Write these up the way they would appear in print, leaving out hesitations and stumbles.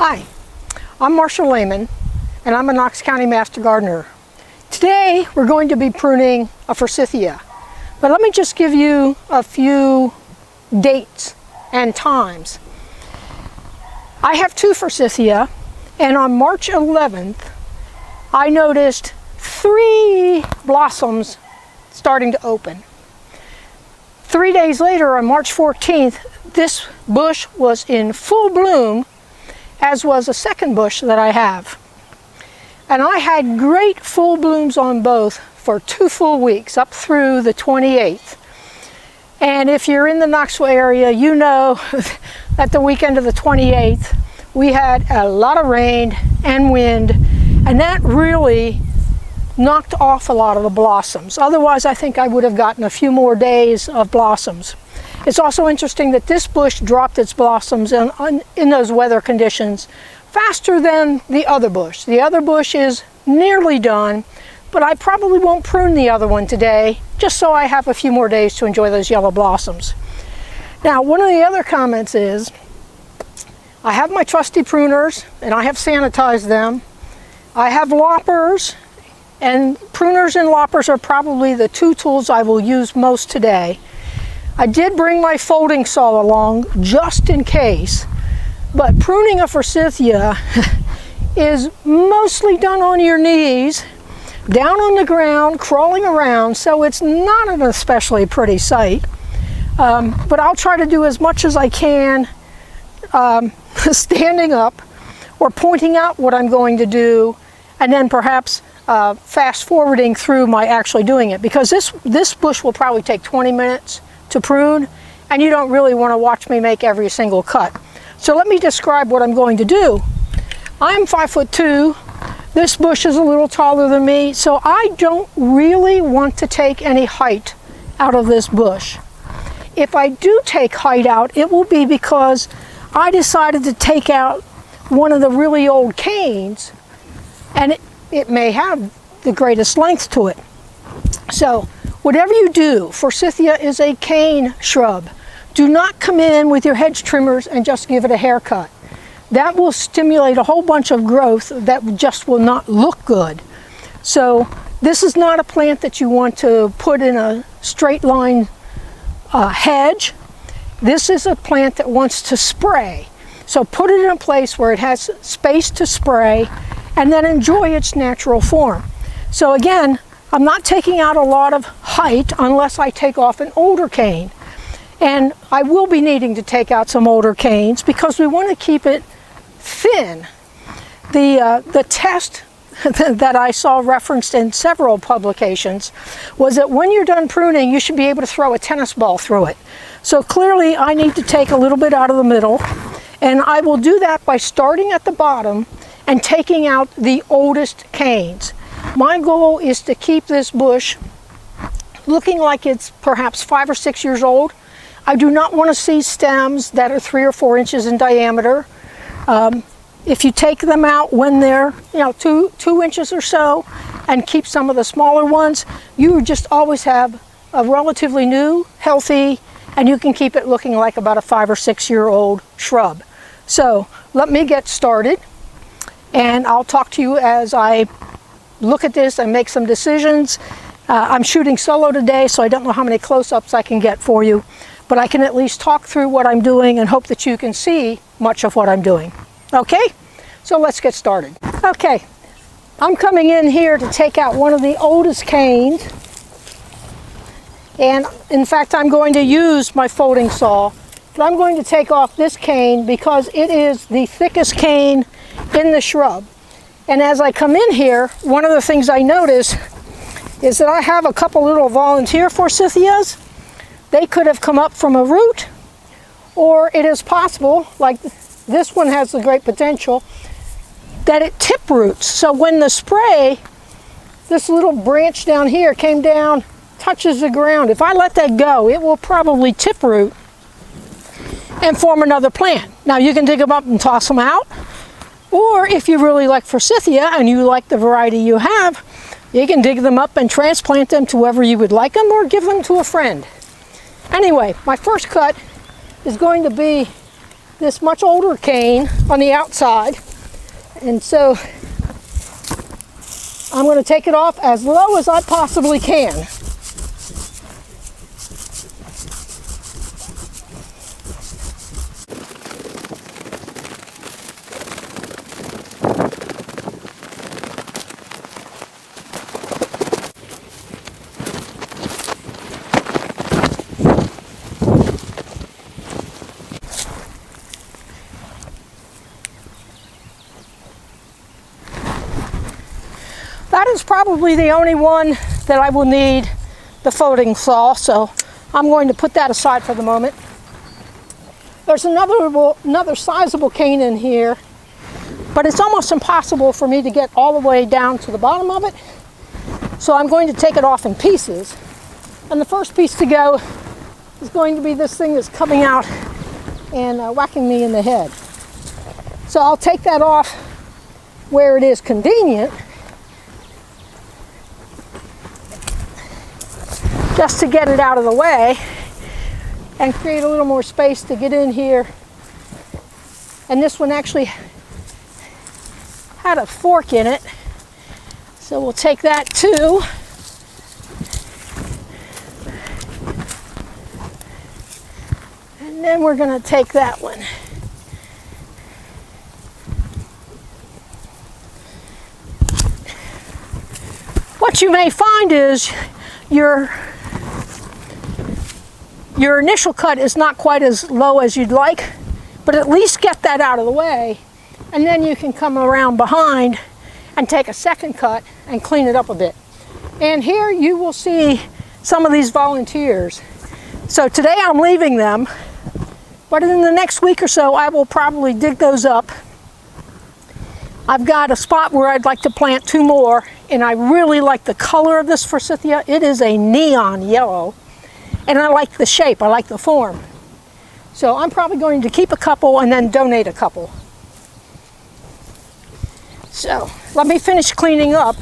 Hi, I'm Marcia Lehman, and I'm a Knox County Master Gardener. Today we're going to be pruning a Forsythia, but let me just give you a few dates and times. I have two Forsythia, and on March 11th I noticed 3 blossoms starting to open. 3 days later, on March 14th, this bush was in full bloom, as was a second bush that I have. And I had great full blooms on both for 2 full weeks, up through the 28th. And if you're in the Knoxville area, you know that the weekend of the 28th, we had a lot of rain and wind, and that really knocked off a lot of the blossoms. Otherwise, I think I would have gotten a few more days of blossoms. It's also interesting that this bush dropped its blossoms in those weather conditions faster than the other bush. The other bush is nearly done, but I probably won't prune the other one today, just so I have a few more days to enjoy those yellow blossoms. Now, one of the other comments is, I have my trusty pruners, and I have sanitized them. I have loppers, and pruners and loppers are probably the 2 tools I will use most today. I did bring my folding saw along just in case, but pruning a Forsythia is mostly done on your knees, down on the ground, crawling around, so it's not an especially pretty sight. But I'll try to do as much as I can standing up or pointing out what I'm going to do, and then perhaps fast forwarding through my actually doing it, because this bush will probably take 20 minutes to prune, and you don't really want to watch me make every single cut. So let me describe what I'm going to do. I'm 5'2". This bush is a little taller than me, so I don't really want to take any height out of this bush. If I do take height out, it will be because I decided to take out one of the really old canes, and it may have the greatest length to it. So whatever you do, Forsythia is a cane shrub. Do not come in with your hedge trimmers and just give it a haircut. That will stimulate a whole bunch of growth that just will not look good. So this is not a plant that you want to put in a straight line hedge. This is a plant that wants to spray. So put it in a place where it has space to spray, and then enjoy its natural form. So again, I'm not taking out a lot of height unless I take off an older cane. And I will be needing to take out some older canes because we want to keep it thin. The test that I saw referenced in several publications was that when you're done pruning, you should be able to throw a tennis ball through it. So clearly I need to take a little bit out of the middle, and I will do that by starting at the bottom and taking out the oldest canes. My goal is to keep this bush looking like it's perhaps 5 or 6 years old. I do not want to see stems that are 3 or 4 inches in diameter. If you take them out when they're 2 inches or so and keep some of the smaller ones, you just always have a relatively new, healthy, and you can keep it looking like about a 5 or 6 year old shrub. So let me get started, and I'll talk to you as I look at this and make some decisions. I'm shooting solo today, so I don't know how many close-ups I can get for you, but I can at least talk through what I'm doing and hope that you can see much of what I'm doing. Okay, so let's get started. Okay, I'm coming in here to take out one of the oldest canes, and in fact I'm going to use my folding saw, but I'm going to take off this cane because it is the thickest cane in the shrub. And as I come in here, one of the things I notice is that I have a couple little volunteer Forsythias. They could have come up from a root, or it is possible, like this one has the great potential, that it tip roots. So when the spray, this little branch down here came down, touches the ground, if I let that go, it will probably tip root and form another plant. Now you can dig them up and toss them out, or if you really like Forsythia and you like the variety you have, you can dig them up and transplant them to wherever you would like them, or give them to a friend. Anyway, my first cut is going to be this much older cane on the outside. And so I'm going to take it off as low as I possibly can. That is probably the only one that I will need the folding saw, so I'm going to put that aside for the moment. There's another sizable cane in here, but it's almost impossible for me to get all the way down to the bottom of it, so I'm going to take it off in pieces. And the first piece to go is going to be this thing that's coming out and whacking me in the head. So I'll take that off where it is convenient, just to get it out of the way and create a little more space to get in here. And this one actually had a fork in it, so we'll take that too. And then we're going to take that one. What you may find is your initial cut is not quite as low as you'd like, but at least get that out of the way, and then you can come around behind and take a second cut and clean it up a bit. And here you will see some of these volunteers. So today I'm leaving them, but in the next week or so I will probably dig those up. I've got a spot where I'd like to plant 2 more, and I really like the color of this Forsythia. It is a neon yellow. And I like the shape, I like the form. So I'm probably going to keep a couple and then donate a couple. So let me finish cleaning up.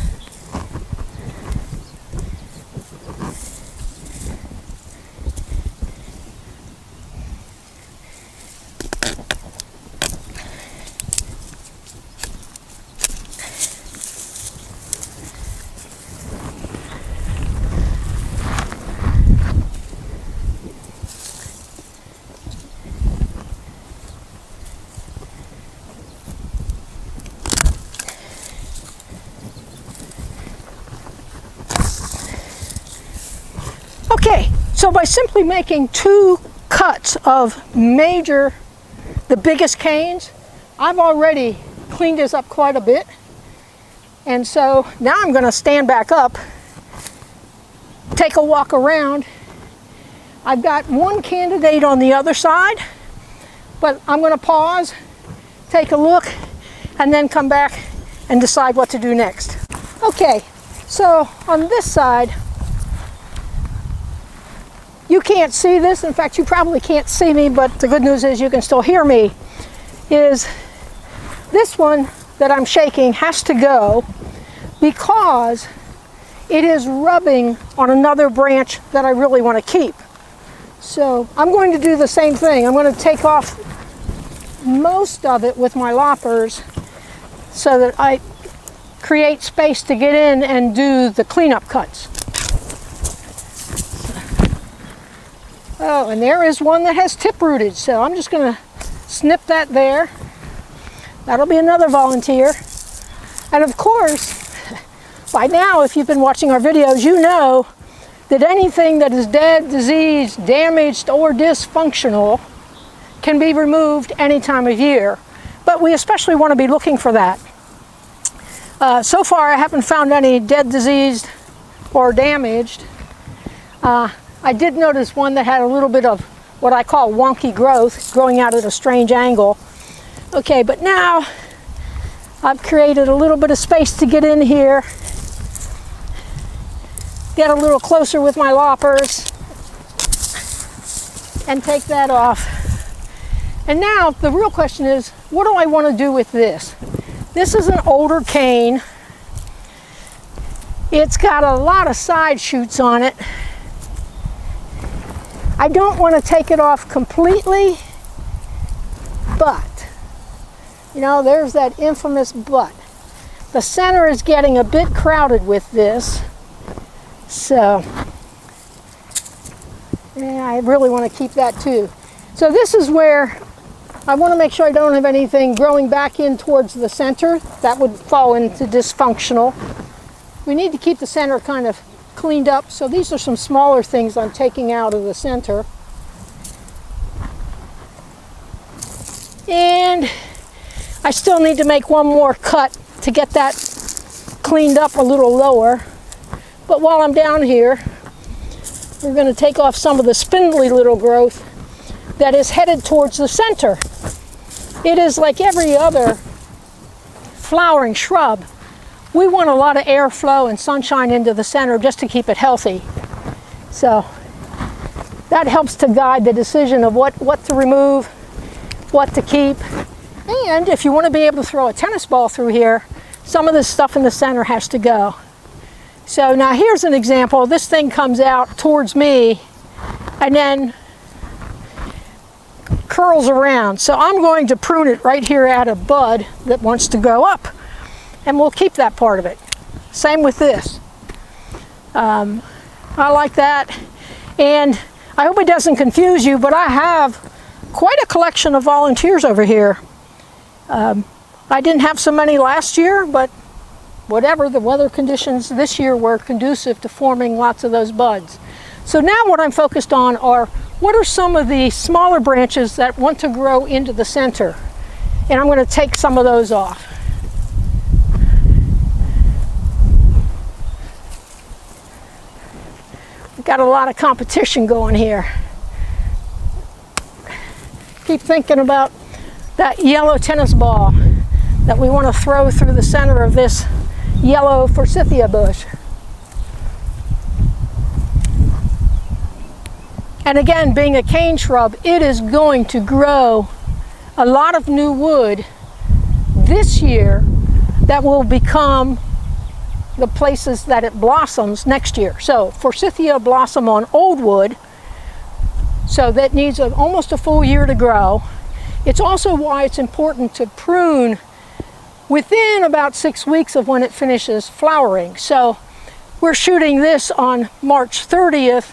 Okay, so by simply making 2 cuts of the biggest canes, I've already cleaned this up quite a bit. And so now I'm going to stand back up, take a walk around. I've got one candidate on the other side, but I'm going to pause, take a look, and then come back and decide what to do next. Okay, so on this side, you can't see this. In fact, you probably can't see me, but the good news is you can still hear me. Is this one that I'm shaking has to go because it is rubbing on another branch that I really want to keep. So I'm going to do the same thing. I'm going to take off most of it with my loppers so that I create space to get in and do the cleanup cuts. Oh, and there is one that has tip rooted, so I'm just going to snip that there. That'll be another volunteer. And of course, by now, if you've been watching our videos, you know that anything that is dead, diseased, damaged, or dysfunctional can be removed any time of year. But we especially want to be looking for that. So far, I haven't found any dead, diseased, or damaged. I did notice one that had a little bit of what I call wonky growth growing out at a strange angle. Okay, but now I've created a little bit of space to get in here, get a little closer with my loppers, and take that off. And now the real question is, what do I want to do with this? This is an older cane. It's got a lot of side shoots on it. I don't want to take it off completely But, you know, there's that infamous but. The center is getting a bit crowded with this. So, yeah, I really want to keep that too. So this is where I want to make sure I don't have anything growing back in towards the center. That would fall into dysfunctional. We need to keep the center kind of cleaned up. So these are some smaller things I'm taking out of the center. And I still need to make one more cut to get that cleaned up a little lower. But while I'm down here, we're going to take off some of the spindly little growth that is headed towards the center. It is like every other flowering shrub. We want a lot of airflow and sunshine into the center just to keep it healthy. So that helps to guide the decision of what to remove, what to keep. And if you want to be able to throw a tennis ball through here, some of this stuff in the center has to go. So now here's an example. This thing comes out towards me and then curls around. So I'm going to prune it right here at a bud that wants to go up. And we'll keep that part of it. Same with this. I like that. And I hope it doesn't confuse you, but I have quite a collection of volunteers over here. I didn't have so many last year, but whatever, the weather conditions this year were conducive to forming lots of those buds. So now what I'm focused on are what are some of the smaller branches that want to grow into the center. And I'm going to take some of those off. We've got a lot of competition going here. Keep thinking about that yellow tennis ball that we want to throw through the center of this yellow Forsythia bush. And again, being a cane shrub, it is going to grow a lot of new wood this year that will become the places that it blossoms next year. So Forsythia blossom on old wood, so that needs almost a full year to grow. It's also why it's important to prune within about 6 weeks of when it finishes flowering. So we're shooting this on March 30th.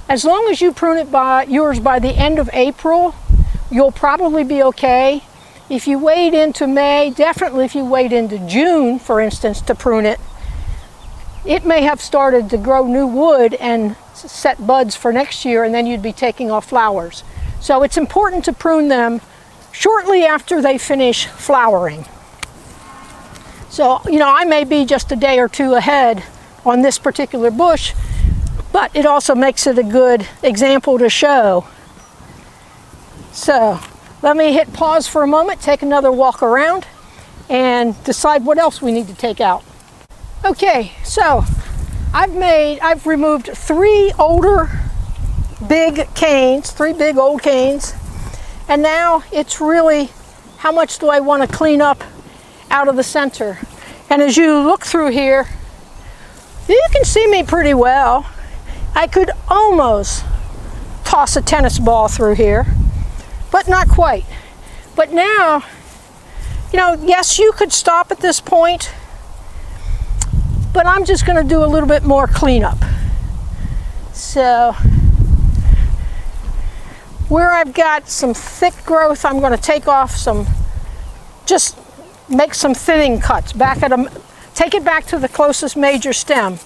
As long as you prune it yours by the end of April, you'll probably be okay. If you wait into May, definitely if you wait into June, for instance, to prune it, it may have started to grow new wood and set buds for next year, and then you'd be taking off flowers. So it's important to prune them shortly after they finish flowering. So, you know, I may be just a day or two ahead on this particular bush, but it also makes it a good example to show. So let me hit pause for a moment, take another walk around, and decide what else we need to take out. Okay, so I've removed 3 older big canes, 3 big old canes, and now it's really how much do I want to clean up out of the center. And as you look through here, you can see me pretty well. I could almost toss a tennis ball through here, but not quite. But now, you know, yes, you could stop at this point, but I'm just going to do a little bit more cleanup. So where I've got some thick growth, I'm going to take off some, just make some thinning cuts back at take it back to the closest major stem.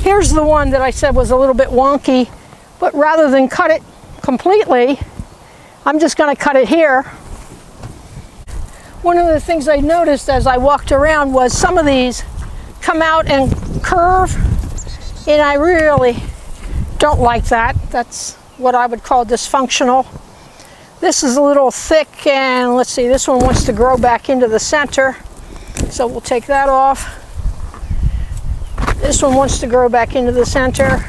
Here's the one that I said was a little bit wonky, but rather than cut it completely, I'm just going to cut it here. One of the things I noticed as I walked around was some of these come out and curve, and I really don't like that. That's what I would call dysfunctional. This is a little thick, and let's see, this one wants to grow back into the center, so we'll take that off. This one wants to grow back into the center,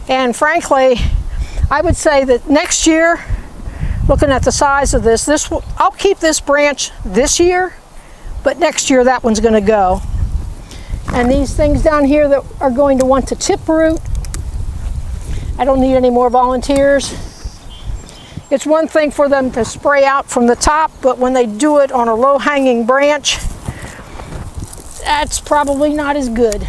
and frankly, I would say that next year, looking at the size of this, I'll keep this branch this year, but next year that one's going to go. And these things down here that are going to want to tip root, I don't need any more volunteers. It's one thing for them to spray out from the top, but when they do it on a low-hanging branch, that's probably not as good.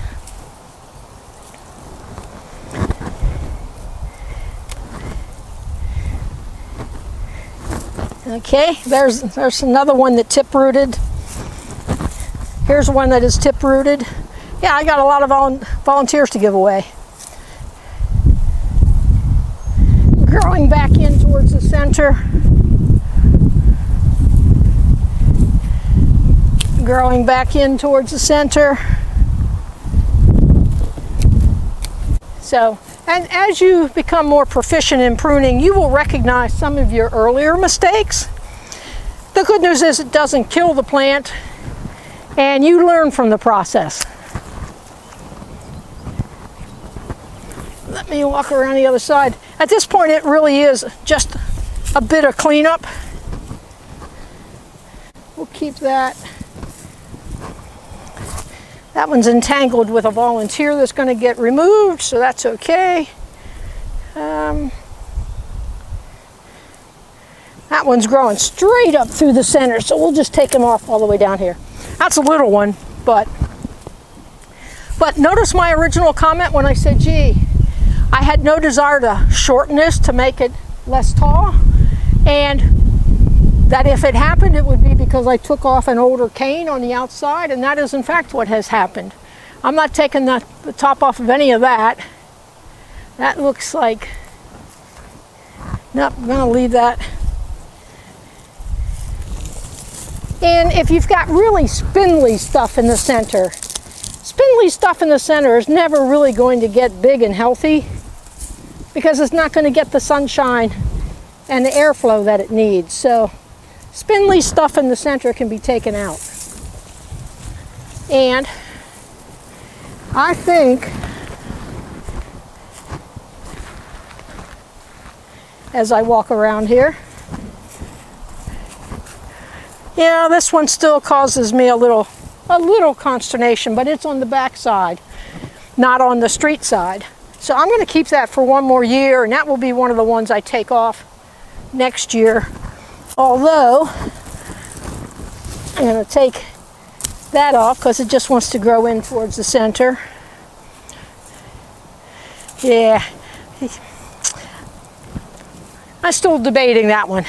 Okay, there's another one that tip rooted. Here's one that is tip rooted. Yeah, I got a lot of volunteers to give away. Growing back in towards the center. Growing back in towards the center. So, and as you become more proficient in pruning, you will recognize some of your earlier mistakes. The good news is it doesn't kill the plant, and you learn from the process. Let me walk around the other side. At this point, it really is just a bit of cleanup. We'll keep that. That one's entangled with a volunteer that's going to get removed, so that's okay. That one's growing straight up through the center, so we'll just take him off all the way down here. That's a little one, but notice my original comment when I said, gee, I had no desire to shorten this to make it less tall, and that if it happened, it would be because I took off an older cane on the outside, and that is in fact what has happened. I'm not taking the top off of any of that. That looks like, nope, I'm gonna leave that. And if you've got really spindly stuff in the center, spindly stuff in the center is never really going to get big and healthy because it's not going to get the sunshine and the airflow that it needs. So spindly stuff in the center can be taken out. And I think as I walk around here, yeah, this one still causes me a little consternation, but it's on the back side, not on the street side. So I'm going to keep that for one more year, and that will be one of the ones I take off next year. Although, I'm going to take that off because it just wants to grow in towards the center. Yeah, I'm still debating that one.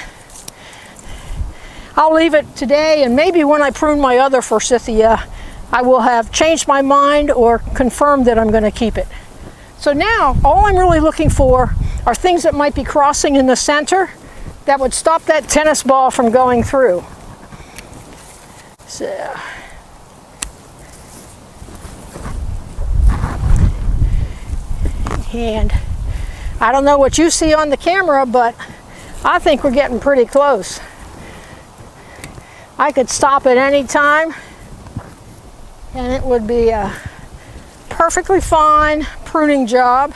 I'll leave it today, and maybe when I prune my other Forsythia, I will have changed my mind or confirmed that I'm going to keep it. So now, all I'm really looking for are things that might be crossing in the center that would stop that tennis ball from going through. So, and I don't know what you see on the camera, but I think we're getting pretty close. I could stop at any time, and it would be a perfectly fine pruning job.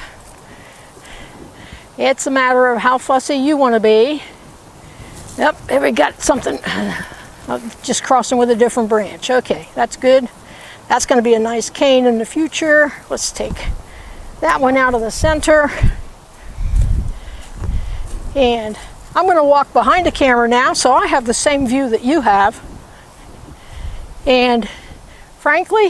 It's a matter of how fussy you want to be. Yep, there we got something. Just crossing with a different branch. Okay, that's good. That's going to be a nice cane in the future. Let's take that one out of the center. And I'm going to walk behind the camera now, so I have the same view that you have. And frankly,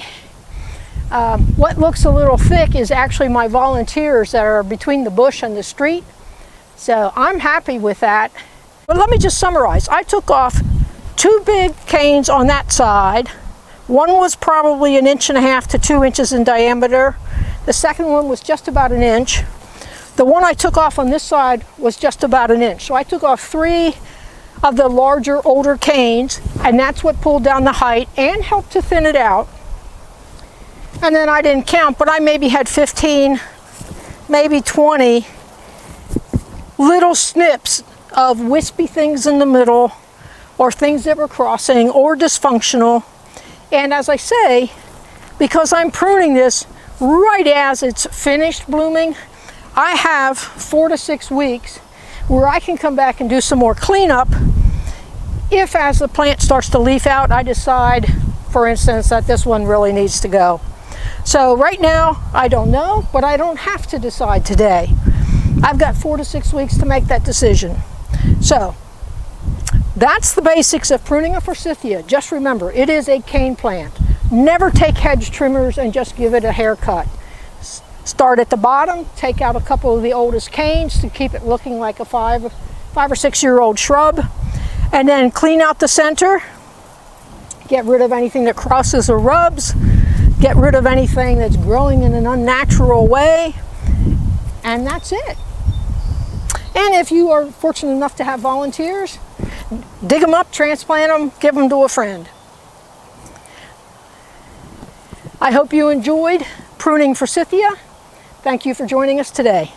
what looks a little thick is actually my volunteers that are between the bush and the street. So I'm happy with that. But let me just summarize. I took off 2 big canes on that side. One was probably 1.5 to 2 inches in diameter. The second one was just about 1 inch. The one I took off on this side was just about 1 inch. So I took off 3 of the larger, older canes, and that's what pulled down the height and helped to thin it out. And then I didn't count, but I maybe had 15, maybe 20 little snips of wispy things in the middle, or things that were crossing or dysfunctional. And as I say, because I'm pruning this right as it's finished blooming, I have 4 to 6 weeks where I can come back and do some more cleanup if, as the plant starts to leaf out, I decide, for instance, that this one really needs to go. So right now, I don't know, but I don't have to decide today. I've got 4 to 6 weeks to make that decision. So that's the basics of pruning a Forsythia. Just remember, it is a cane plant. Never take hedge trimmers and just give it a haircut. Start at the bottom, take out a couple of the oldest canes to keep it looking like a 5 or 6 year old shrub, and then clean out the center. Get rid of anything that crosses or rubs. Get rid of anything that's growing in an unnatural way. And that's it. And if you are fortunate enough to have volunteers, dig them up, transplant them, give them to a friend. I hope you enjoyed pruning Forsythia. Thank you for joining us today.